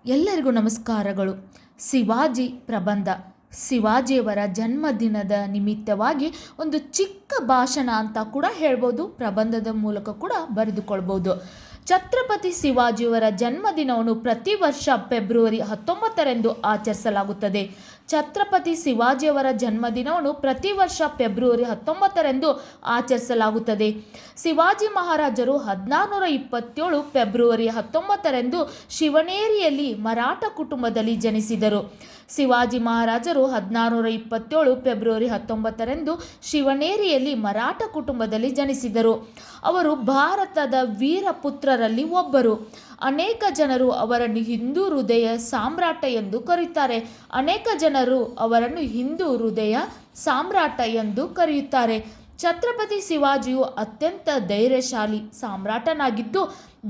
ಎಲ್ಲರಿಗೂ ನಮಸ್ಕಾರಗಳು. ಶಿವಾಜಿ ಪ್ರಬಂಧ. ಶಿವಾಜಿಯವರ ಜನ್ಮದಿನದ ನಿಮಿತ್ತವಾಗಿ ಒಂದು ಚಿಕ್ಕ ಭಾಷಣ ಅಂತ ಕೂಡ ಹೇಳ್ಬೋದು, ಪ್ರಬಂಧದ ಮೂಲಕ ಕೂಡ ಬರೆದುಕೊಳ್ಬೋದು. ಛತ್ರಪತಿ ಶಿವಾಜಿಯವರ ಜನ್ಮದಿನವನ್ನು ಪ್ರತಿ ವರ್ಷ ಫೆಬ್ರವರಿ 19ರಂದು ಆಚರಿಸಲಾಗುತ್ತದೆ. ಛತ್ರಪತಿ ಶಿವಾಜಿಯವರ ಜನ್ಮದಿನವನ್ನು ಪ್ರತಿ ವರ್ಷ ಫೆಬ್ರವರಿ 19ರಂದು ಆಚರಿಸಲಾಗುತ್ತದೆ. ಶಿವಾಜಿ ಮಹಾರಾಜರು 1427 ಫೆಬ್ರವರಿ 19ರಂದು ಶಿವನೇರಿಯಲ್ಲಿ ಮರಾಠ ಕುಟುಂಬದಲ್ಲಿ ಜನಿಸಿದರು. ಶಿವಾಜಿ ಮಹಾರಾಜರು 1427 ಫೆಬ್ರವರಿ 19ರಂದು ಶಿವನೇರಿಯಲ್ಲಿ ಮರಾಠ ಕುಟುಂಬದಲ್ಲಿ ಜನಿಸಿದರು. ಅವರು ಭಾರತದ ವೀರ ಪುತ್ರರಲ್ಲಿ ಒಬ್ಬರು. ಅನೇಕ ಜನರು ಅವರನ್ನು ಹಿಂದೂ ಹೃದಯ ಸಾಮ್ರಾಟ ಎಂದು ಕರೆಯುತ್ತಾರೆ. ಛತ್ರಪತಿ ಶಿವಾಜಿಯು ಅತ್ಯಂತ ಧೈರ್ಯಶಾಲಿ ಸಾಮ್ರಾಟನಾಗಿದ್ದು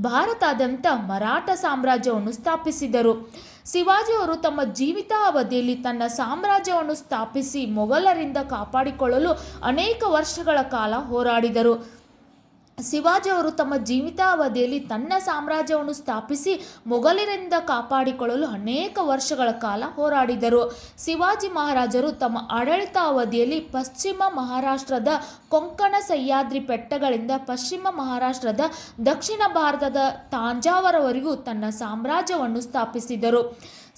ಭಾರತಾದ್ಯಂತ ಮರಾಠ ಸಾಮ್ರಾಜ್ಯವನ್ನು ಸ್ಥಾಪಿಸಿದರು. ಶಿವಾಜಿಯವರು ತಮ್ಮ ಜೀವಿತಾವಧಿಯಲ್ಲಿ ತನ್ನ ಸಾಮ್ರಾಜ್ಯವನ್ನು ಸ್ಥಾಪಿಸಿ ಮೊಘಲರಿಂದ ಕಾಪಾಡಿಕೊಳ್ಳಲು ಅನೇಕ ವರ್ಷಗಳ ಕಾಲ ಹೋರಾಡಿದರು. ಶಿವಾಜಿ ಮಹಾರಾಜರು ತಮ್ಮ ಆಡಳಿತಾವಧಿಯಲ್ಲಿ ಪಶ್ಚಿಮ ಮಹಾರಾಷ್ಟ್ರದ ಕೊಂಕಣ ಸಹ್ಯಾದ್ರಿ ಬೆಟ್ಟಗಳಿಂದ ಪಶ್ಚಿಮ ಮಹಾರಾಷ್ಟ್ರದ ದಕ್ಷಿಣ ಭಾರತದ ತಾಂಜಾವರವರೆಗೂ ತನ್ನ ಸಾಮ್ರಾಜ್ಯವನ್ನು ಸ್ಥಾಪಿಸಿದರು.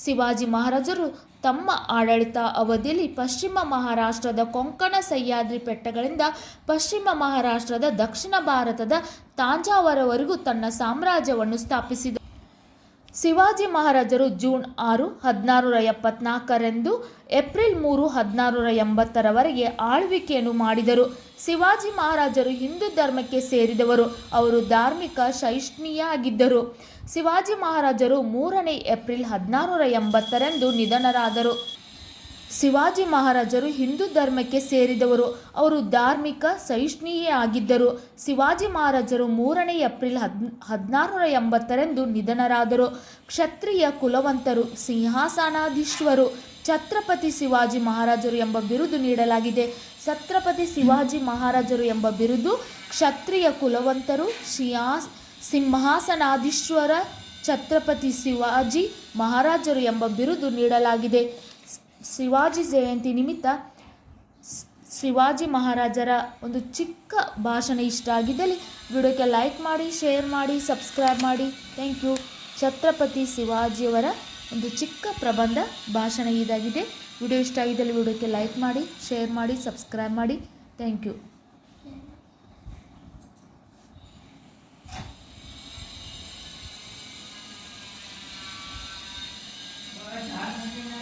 ಶಿವಾಜಿ ಮಹಾರಾಜರು ತಮ್ಮ ಆಡಳಿತ ಅವಧಿಯಲ್ಲಿ ಪಶ್ಚಿಮ ಮಹಾರಾಷ್ಟ್ರದ ಕೊಂಕಣ ಸಹ್ಯಾದ್ರಿ ಬೆಟ್ಟಗಳಿಂದ ಪಶ್ಚಿಮ ಮಹಾರಾಷ್ಟ್ರದ ದಕ್ಷಿಣ ಭಾರತದ ತಾಂಜಾವರವರೆಗೂ ತನ್ನ ಸಾಮ್ರಾಜ್ಯವನ್ನು ಸ್ಥಾಪಿಸಿದರು. ಶಿವಾಜಿ ಮಹಾರಾಜರು ಜೂನ್ 6, 1674ರಂದು ಏಪ್ರಿಲ್ 3, 1680ರವರೆಗೆ ಆಳ್ವಿಕೆಯನ್ನು ಮಾಡಿದರು. ಶಿವಾಜಿ ಮಹಾರಾಜರು ಹಿಂದೂ ಧರ್ಮಕ್ಕೆ ಸೇರಿದವರು. ಅವರು ಧಾರ್ಮಿಕ ಸಹಿಷ್ಣುಯ ಆಗಿದ್ದರು. ಶಿವಾಜಿ ಮಹಾರಾಜರು 3ನೇ ಏಪ್ರಿಲ್ 1680ರಂದು ನಿಧನರಾದರು. ಶಿವಾಜಿ ಮಹಾರಾಜರು ಹಿಂದೂ ಧರ್ಮಕ್ಕೆ ಸೇರಿದವರು. ಅವರು ಧಾರ್ಮಿಕ ಸಹಿಷ್ಣುಯೇ ಆಗಿದ್ದರು. ಶಿವಾಜಿ ಮಹಾರಾಜರು 3ನೇ ಏಪ್ರಿಲ್ 1680ರಂದು ನಿಧನರಾದರು. ಕ್ಷತ್ರಿಯ ಕುಲವಂತರು, ಸಿಂಹಾಸನಾಧೀಶ್ವರು. ಛತ್ರಪತಿ ಶಿವಾಜಿ ಮಹಾರಾಜರು ಎಂಬ ಬಿರುದು ನೀಡಲಾಗಿದೆ. ಛತ್ರಪತಿ ಶಿವಾಜಿ ಮಹಾರಾಜರು ಎಂಬ ಬಿರುದು ಕ್ಷತ್ರಿಯ ಕುಲವಂತರು, ಸಿಂಹಾಸನಾಧೀಶ್ವರ, ಛತ್ರಪತಿ ಶಿವಾಜಿ ಮಹಾರಾಜರು ಎಂಬ ಬಿರುದು ನೀಡಲಾಗಿದೆ. ಶಿವಾಜಿ ಜಯಂತಿ ನಿಮಿತ್ತ ಶಿವಾಜಿ ಮಹಾರಾಜರ ಒಂದು ಚಿಕ್ಕ ಭಾಷಣ ಇಷ್ಟ ಆಗಿದ್ದಲ್ಲಿ ವಿಡಿಯೋಕ್ಕೆ ಲೈಕ್ ಮಾಡಿ, ಶೇರ್ ಮಾಡಿ, ಸಬ್ಸ್ಕ್ರೈಬ್ ಮಾಡಿ. Thank you. ಛತ್ರಪತಿ ಶಿವಾಜಿಯವರ ಒಂದು ಚಿಕ್ಕ ಪ್ರಬಂಧ ಭಾಷಣ ಇದಾಗಿದೆ. ವಿಡಿಯೋ ಇಷ್ಟ ಆಗಿದ್ದಲ್ಲಿ ವಿಡಿಯೋಕ್ಕೆ ಲೈಕ್ ಮಾಡಿ, ಶೇರ್ ಮಾಡಿ, ಸಬ್ಸ್ಕ್ರೈಬ್ ಮಾಡಿ. Thank you. झाड़